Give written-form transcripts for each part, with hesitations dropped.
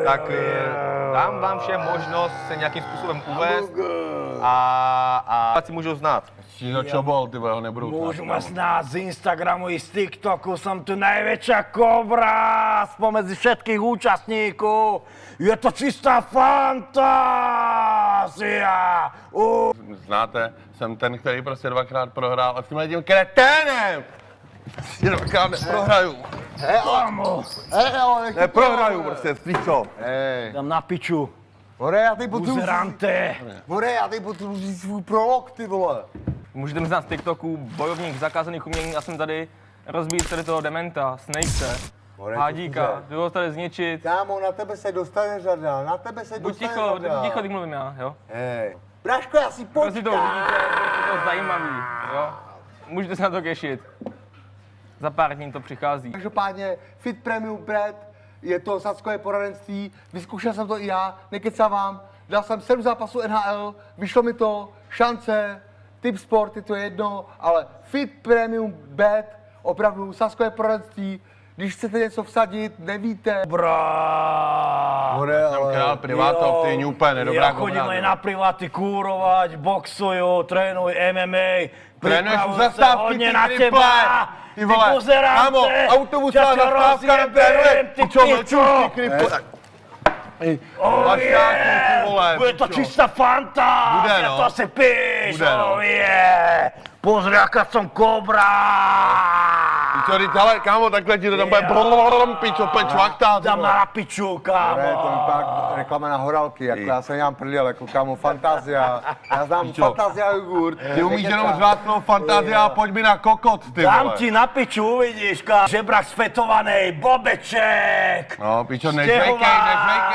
tak dám vám všem možnost se nějakým způsobem uvést a si můžou znát. Za čobol, ty ho nebudou Môžu ma snáť z Instagramu i z TikToku, som tu najväčšia kobra spomedzi všetkých účastníkov. Je to čistá fantázia. Znáte, jsem ten, který prostě dvakrát prohrál a s tímhle tím kreténem si dvakrát neprohraju. Neprohraju prostě, stříco. Dám na piču. More, já teď potřebuji... Buzerante. More, já teď potřebuji svůj prolog, ty vole. Můžete mi znát z TikToku, bojovník zakázaných umění, já jsem tady rozbít tady toho dementa, Snakese, Hádíka, jdu ho tady zničit. Kámo, na tebe se dostane řada, na tebe se Buď dostane ticho, řada. ticho, teď mluvím já, jo? Hej. Bráško, já si Prostě to počkám. uvidíte, je to zajímavý, jo? Můžete se na to těšit. Za pár dní to přichází. Každopádně Fit Premium Bread, je to sázkové poradenství, vyzkoušel jsem to i já, nekecám vám, dal jsem 7 zápasů NHL, vyšlo mi to, šance, typ sport, je to jedno, ale Fit Premium Bet, opravdu sázkové poradenství, když chcete něco vsadit, nevíte. Jsem král privátov, ty úplně nedobrá Ja chodím aj na priváty kúrovať, boxujú, trénuj MMA. Trénuješ u pripravujem sa zastávky, hodne ty na triple. teba. Ty vole, buzerante, kámo, autobusová ťa zastávka rozjebem, netrénuje, ty pičo, pičo. mlčuš, ty kriple. Vašťáky, ty vole, Bude to pičo. čistá fantázia, Bude, no. to si píš, Bude, no. Pozri, aká som kobra. Pičo, teď, hele, kámo, takhle ti to tam bude brrrrrrm, pičo, úplně čvachtá, ty Dám vole. na piču, kámo. Ne, to vypadá reklama na horálky, jako já se dělám prdel, jako kámo, fantázia. Já znám Pičo. fantázia jogurt. Ty umíš jenom řvát svou fantázii a pojď mi na kokot, ty Dám vole. ti na piču, uvidíš, kámo. Žebrak sfetovanej, bobeček. No, pičo, nežvejkej,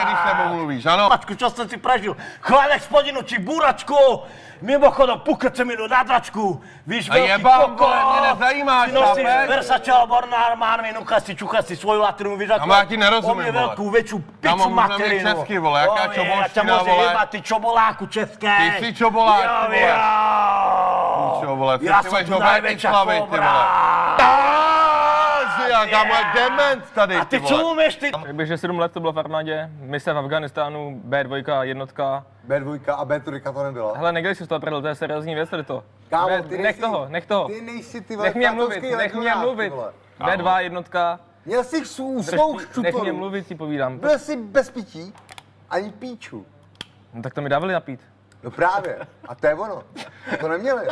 když s tebou mluvíš, ano? Pačku, čo som si prežil? Chválek spodinu či buračku. Mimochodom, pukece mi do nadračku. Víš, A veľký jebám, kokot. vole, mě nezajímáš, Ty nosíš chápeš? Versace alebo Armani, čuchaj si svoju latrinu, víš, Kámo, já ti nerozumím, o mě vole. veľkú, väčšiu Kámo, piču mluvím materinu. česky, vole, jaká Ja čobolština, ťa môžem vole. jebať, ty čoboláku české. Ty si čobolák, ty vole. Pičo, vole, Ja ty som máš tu nové najväčšia exlavy, ty kobra. vole. Kámo, jak dement tady, A ty ty čo vole. umieš, ty? Řekl že 7 let to bylo v armádě, mise v Afganistánu, B2, jednotka. B2 a B3 to nebyla. Hele, nedělej si z toho prdel, to je seriózní věc tady to. Kámo, B- ty nech toho, nech toho. Ty nejsi ty vole Nech mě mluvit, francouzský nech mě legionář, ty mluvit. vole. B2, jednotka. Měl jsi svou Nech mě štuporu. mluvit, ti povídám. Byl jsi bez pití, ani píču. No, tak to mi dávali napít. No právě. A to je ono. To neměli.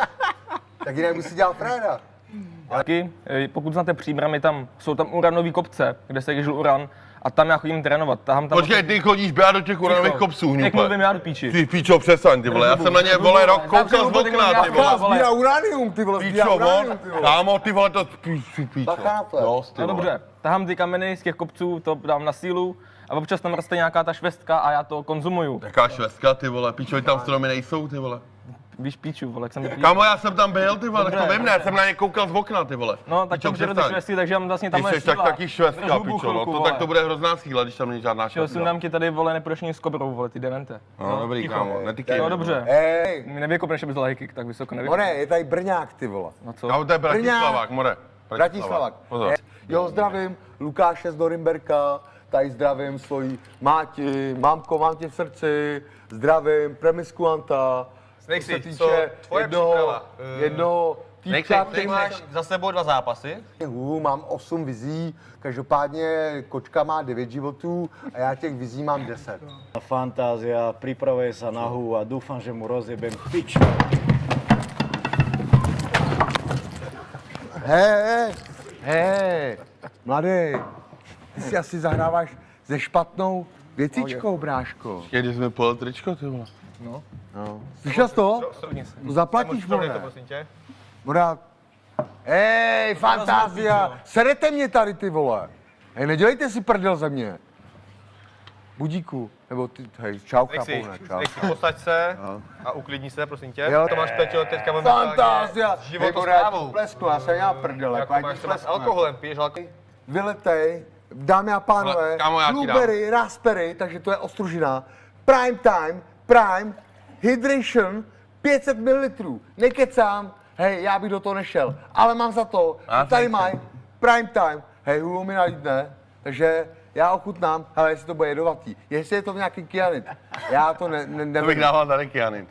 Tak jinak by si dělal fréda. Taky, pokud znáte Příbramy, jsou tam uranový kopce, kde se těžil uran. A tam já chodím trénovat. Tahám tam Počkej, ty chodíš běhat do těch uranových kopců, Jak mluvím hňupe. já do píči. Ty píčo, přestaň, ty vole, já jsem na ně, vole, rok koukal z okna, ty vole. Sbírá uranium, ty vole, sbírá Píčo, uranium, on, ty vole. kámo, ty vole, to píčo. Bacha na to. Dost, ty No vole. dobře, tahám ty kameny z těch kopců, to dám na sílu a občas tam roste nějaká ta švestka a já to konzumuju. Jaká švestka, ty vole, píčo, tam stromy nejsou, ty vole. Víš píču, vole, jak jsem píču. Kámo, já jsem tam byl, ty vole, tak to Dobře. vím, ne, jsem na ně koukal z okna, ty vole. No, tak Píčo, to žeru ty přestaň. švestky, takže mám vlastně Ty tam jsi tak taky švestka, píčo, no, to tak to bude hrozná síla, když tam není žádná Jo, švestka. sundám ti tady, vole, nepůjdeš nic s kobrou, vole, ty demente. No, dobrý, kámo, netykej. No, dobře. Hej, Mi nevykopneš, aby zl kick, tak vysoko nevykopneš. More, je tady Brňák, ty vole. No co? Kámo, to je Bratislavák, more. Bratislavák. Pozor. Jo, zdravím Lukáše z Norimberka, tady zdravím svoji máti, mámko, mám tě v srdci, zdravím premiskuanta. Snakesy, Co se co týče tvoje příprava? jednoho týpka, který Máš za sebou 2 zápasy. mám 8 vizí, každopádně kočka má 9 životů a já těch vizí mám 10. Fantázia, pripravuje sa na hú a dúfam, že mu rozjebem piču. Hej, mladý, ty si asi zahráváš se špatnou věcičkou, bráško. Když jsme pol tričko, ty vole. Slyšel jsi to? Srovni se. To zaplatíš, Srovnej to, more. prosím tě. Morát. Hej, fantázia, serete mě tady, ty vole. Hej, nedělejte si prdel ze mě. Budíku, nebo ty, hej, čau, Snakesy, kapoune, čau. Snakesy, posaď se a uklidni se, prosím tě. Jo. To máš, Peťo, teďka Fantázia, s hej, životosprávou. plesku, já jsem já prdele, Jako máš třeba s alkoholem, piješ alkohol? Vyletej, dámy a pánové, Ale, kámo, já ti dám. blueberry, raspberry, takže to je ostružina. Prime time, prime, hydration, 500 ml, nekecám, hej, já bych do toho nešel, ale mám za to, A že tady nechci. mají prime time, hej, hulo mi nalídne, takže já ochutnám, hele, jestli to bude jedovatý. Jestli je to v nějaký kyanid. Já to To bych dával tady kyanid.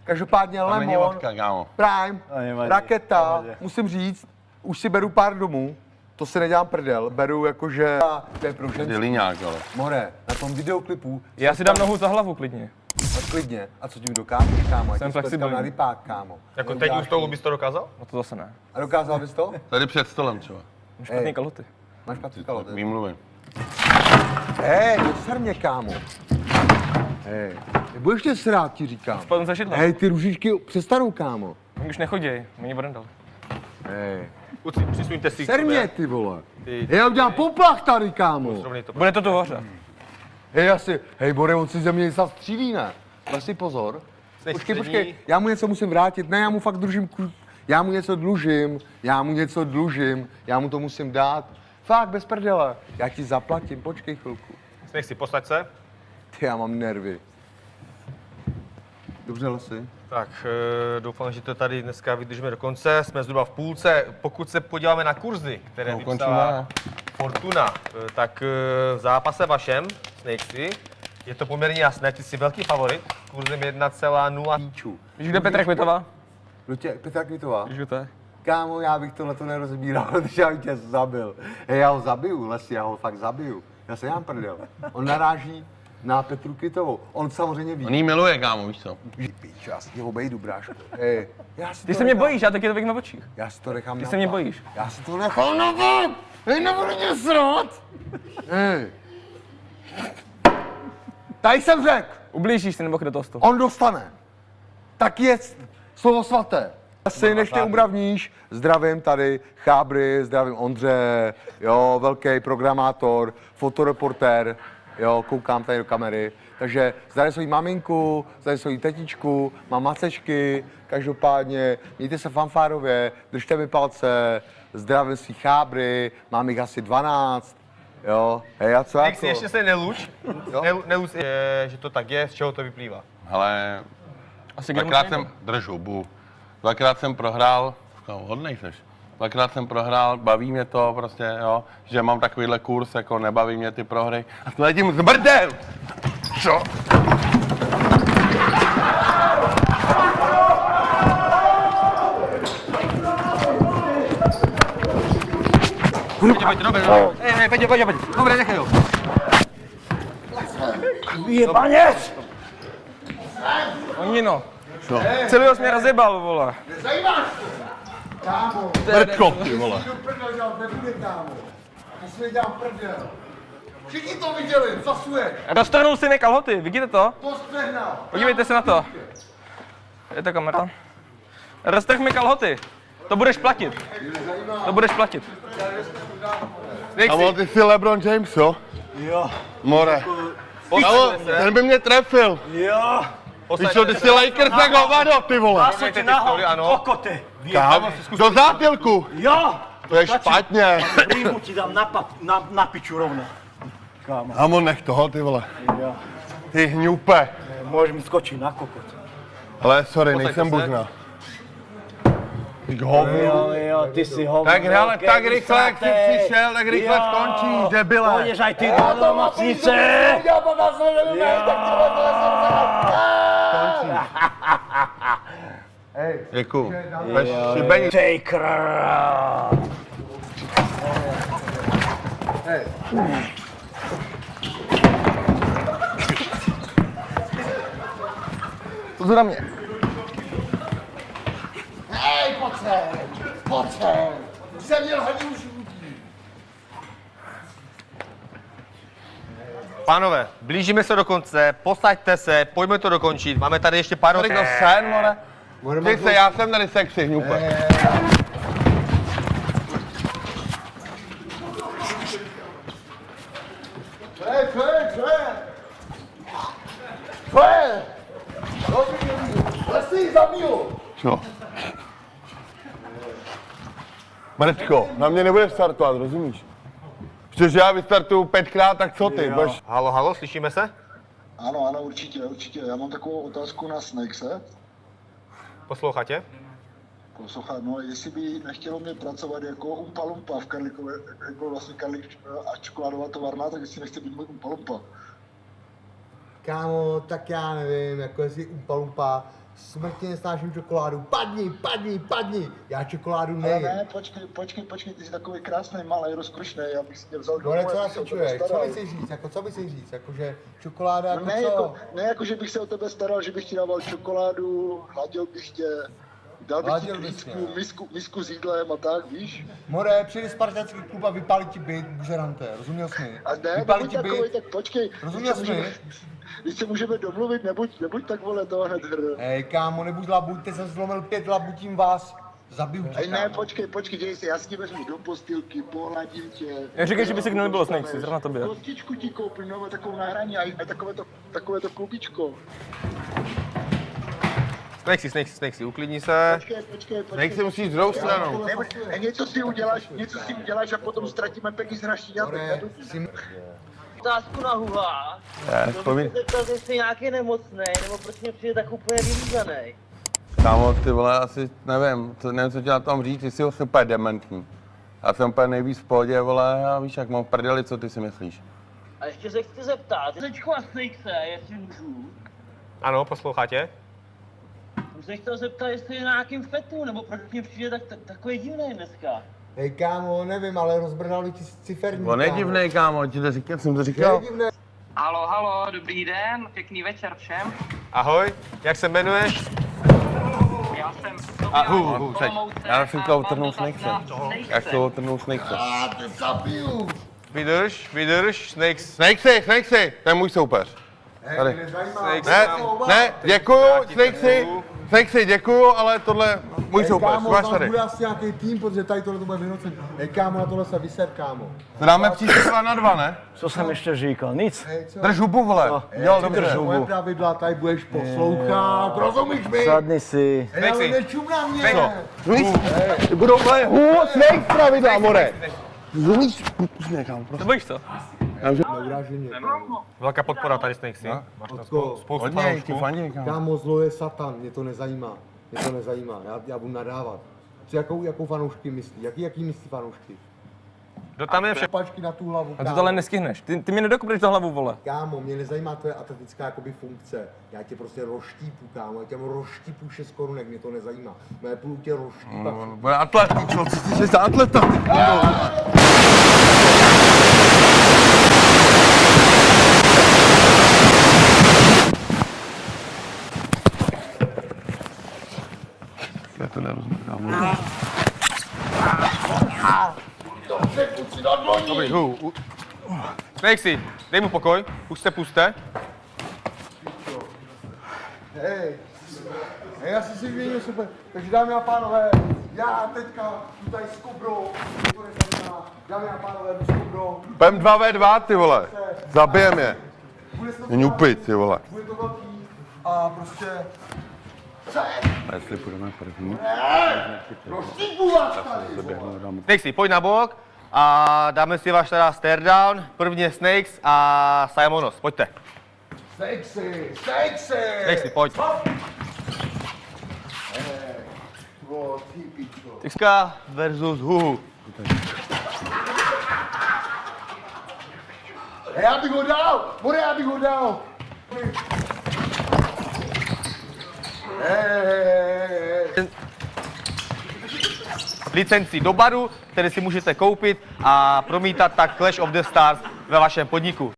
Každopádně Tam není lemon, vodka, kámo. Prime, To nevadí, raketa, pohodě. musím říct, už si beru pár domů, to si nedělám prdel, beru jakože, to je pro Ty ženský. líňák, ale. More, na tom videoklipu, Já si dám nohu za hlavu klidně. klidně, a co tím dokážeš, kámo, Jsem flexibilní. na rypák, kámo. Jako teď u stolu bys to dokázal? No to zase ne. A dokázal bys to? Tady před stolem třeba. Mám špatný Ej. kalhoty. Máš špatný kalhoty. Výmluvy. Neser mě, kámo. Nebudeš tě srát, ti říkám. Spadnu za židlem. Ty růžičky přestanou, kámo. Oni už nechoděj, oni brndal. Kluci, přisuňte si k Ser mě, sobě. ty vole. Ty- Já udělám poplach tady, kámo. Srovnej to. Bude to tu hoře. Bore, on si ze mě něco střílí, ne? Daj si pozor. Jsi Počkej, střední. já mu něco musím vrátit. Ne, já mu fakt já mu něco dlužím, já mu to musím dát. Fakt, bez prdele. Já ti zaplatím, počkej chvilku. Směch si, posaď se. Ty, já mám nervy. Dobře, Lesy. Tak, doufám, že to tady dneska vydržíme do konce. Jsme zhruba v půlce. Pokud se podíváme na kurzy, které vypsala Fortuna, tak v zápase vašem, Snakesy, je to poměrně jasné. Ty jsi velký favorit, kurzem 1,0. Víš, kde Petra Kvitová? Petra Kvitová. Víš, kdo to je? Kámo, já bych tohle to nerozbíral, protože já bych tě zabil. Já ho zabiju, Lesy, já ho fakt zabiju. Já se jám prdel. On naráží na Petru Kvitovou. On samozřejmě ví. On jí miluje, kámo, víš co? Píč, já si tě obejdu, bráško. Já si Ty to se mě nechám- bojíš, já taky to vidím na očích. Já si to nechám Ty na se mě pár. bojíš. Já si to nechám na pár. Nebudu mě srát. Tady jsem řekl, Ublížíš si nebo kde to stop? on dostane. Tak je slovo svaté. Asi než tě umravníš, zdravím tady Chábry, zdravím Ondře, jo, velký programátor, fotoreportér, jo, koukám tady do kamery. Takže zdravím svoji maminku, zdravím svoji tetičku, mám macečky, každopádně mějte se fanfárově, držte mi palce, zdravím svý Chábry, mám jich asi 12, jo, hej, a co Snakesy, jako? ještě se neluč. Neluč, že to tak je, z čeho to vyplývá. Hele, Asi dvakrát jsem, drž hubu, dvakrát jsem prohrál, no, hodnej seš. Dvakrát jsem prohrál, baví mě to prostě, jo, že mám takovýhle kurz, jako nebaví mě ty prohry. A s tím zbrdel! Co? Pojď. Dobré, nechaj ho. Vyjebaněc! Onino. Celý jsi mě rozjebal, vole. Kámo, Mrtko, ty vole. do prdel dělat nebude, kámo. To si nedělám prdel. Všichni to viděli, zasuješ, Roztrhnul si mi kalhoty, vidíte to? to přehnal. Podívejte se na to. Je to kamera? Roztrh mi kalhoty. To budeš platit. To budeš platit. Kámo, ty jsi LeBron James, jo? Jo, More. Kámo, ten by mě trefil. jo. Víš co, ty jsi Lakers jak hovado, ty vole. Pasu ti ty na stoly, ano. kokoty. Kámo, do zápělku. Jo. To je špatně. Rýmu ti dám na piču rovno. Kámo, Kámo, nech toho, ty vole. jo. Ty hňupe. Můžeš mi skočit na kokot. Ale sorry, nejsem se. buřna. Ty hovno. Jo, ty si hovno. Tak hele, tak rychle, jak jsi přišel, tak rychle skončíš, debile. Půjdeš aj ty do domocnice. Děkuju. Bez šibení. Taker. Pozor na mě. Jsem měl hodně už. Pánové, blížíme se do konce, posaďte se, pojďme to dokončit. Máme tady ještě pár Tady to sen, more. Ty se, já jsem tady sexy, hňupe. Co je? Lesy, zabijo. Co? Mrtko, na mě nebudeš startovat, rozumíš? Protože já vystartuju 5krát, tak co ty? Budeš... Halo, slyšíme se? Ano, určitě. Já mám takovou otázku na Snakese. Poslouchatě? Poslouchej, no, jestli by nechtělo mě pracovat jako Umpa Lumpa v Karlíkové, jako vlastně Karlík a čokoládová továrna, tak jestli nechce být můj Umpa Lumpa. Kámo, tak já nevím, jako jestli Umpa Lumpa, smrtně nesnáším čokoládu, padni, já čokoládu Ale nejím. ne, počkej, ty jsi takový krásný, malý, rozkošný, já bych si tě vzal domů. No, co abych se o tebe nasyčuješ, co staral. mi chceš říct, jako co mi chceš říct, jakože čokoláda, No jako ne, co? jako že bych se o tebe staral, že bych ti dával čokoládu, hladil bych tě, dal bych ti Hladil bys klíčku, mě. misku s jídlem a tak, víš? More, přijde spartanský klub a vypálí ti byt, bužerante, rozuměl jsi mi? A ne, Vypálí nebuď ti takovej, byt, tak počkej. rozuměl jsi mi? Když se můžeme domluvit, nebuď tak vole toho hned hr. Hej, kámo, nebuď labuť, teď jsem zlomil 5 labutím vás, zabiju tě, Ej, ne, kámo. počkej, děj se, já si tě vezmu do postýlky, pohladím tě. Jak říkáš, že by si nebylo Snakesy, zrovna tobě. Kostičku ti koupím, no, takovou na hraní a takové to klubičko. Snakesy, uklidni se. Počkej. Nech si musíš druhou stranou. Něco si uděláš a potom ztratíme peníze na štíňatek. More, si... Otázku na Huha. To bych se zeptal, jestli nějaký nemocnej, nebo proč mě přijde tak úplně vylízanej. Kámo, ty vole, asi nevím, co ti na tom říct, ty jsi úplně dementní. Já jsem úplně nejvíc v pohodě, vole, a víš, jak mám v prdeli, co ty si myslíš? A ještě se chci zeptat, Řečku a Snakese, jestli můžu. Ano, poslouchá tě. Už se chtěl zeptat, jestli je na nějakým fetu, nebo proč mě přijde takový divný dneska. Hej, kámo, nevím, ale rozbrdali ti ciferní, On je kámo. divnej, kámo, ti to říkal, jsem to Je říkal. divnej. Halo, dobrý den, pěkný večer všem. Ahoj, jak se jmenuješ? Já jsem seď. Já jsem chtěl otrhnout Snakese. Já chtěl otrhnout Snakese. Vydrž, Snakes. Snakesy, to je můj soupeř. Tady. Ne, děkuju, Snakesy, děkuju, ale tohle můj soupeř, Kámo, máš tam tady. bude asi nějaký tým, protože tady tohle to bude vynocený. Hej, kámo, na tohle se vyser, kámo. Dáme příště 2-2, ne? Co jsem ještě říkal? Nic. Hej, co? Drž hubu, vole. Jo, dobře. Moje pravidla, tady budeš poslouchat, rozumíš mi? Sadni si. Hej, ale Snakesy. nečum na mě. Budou, vole, Snake pravidla, more. Zumíš? To bojíš co? Neuráží mě. Velká podpora tady Snakesy. Máš tam Odko? spoustu Hodně, ti fanoušků. fandí, kámo. Kámo, zlo je satan, mě to nezajímá. Já budu nadávat. Co, jakou fanoušky myslí? Jaký myslí fanoušky? Kdo tam je vše? Pačky na tu hlavu, A ty kámo. to ale nestihneš. Ty mě nedokupneš do hlavu, vole. Kámo, mě nezajímá tvoje atletická jakoby funkce. Já tě prostě roštípu, kámo. Já tě roštípu 6 korunek, mě to nezajímá. Moje půjdu tě roštípat. Bude atlet, čo, co ty jsi za atleta? Já to nerozumím, kámo. Dobrý, Snakesy, dej mu pokoj, puste. Hej, já si vyměnil super. Takže dámy a pánové, já teďka jdu tady s Kobrou, mě to nezajímá. Dámy a pánové, jdu s Kobrou. Pem 2v2, ty vole. Zabijem je. Bude to Není upit, ty vole. Bude to velký a prostě... A jestli půjdeme první, Roštípu vás tady! zaběhnu, dám. Snakesy, pojď na bok a dáme si váš teda stare down. První je Snakes a Simonos, pojďte. Sexy! Snakesy, pojď. O, ty pičo. Tyska versus Huhu. Hej, já bych ho dal! Bude, já bych ho dal! Hej. Licenci do baru, které si můžete koupit a promítat tak Clash of the Stars ve vašem podniku.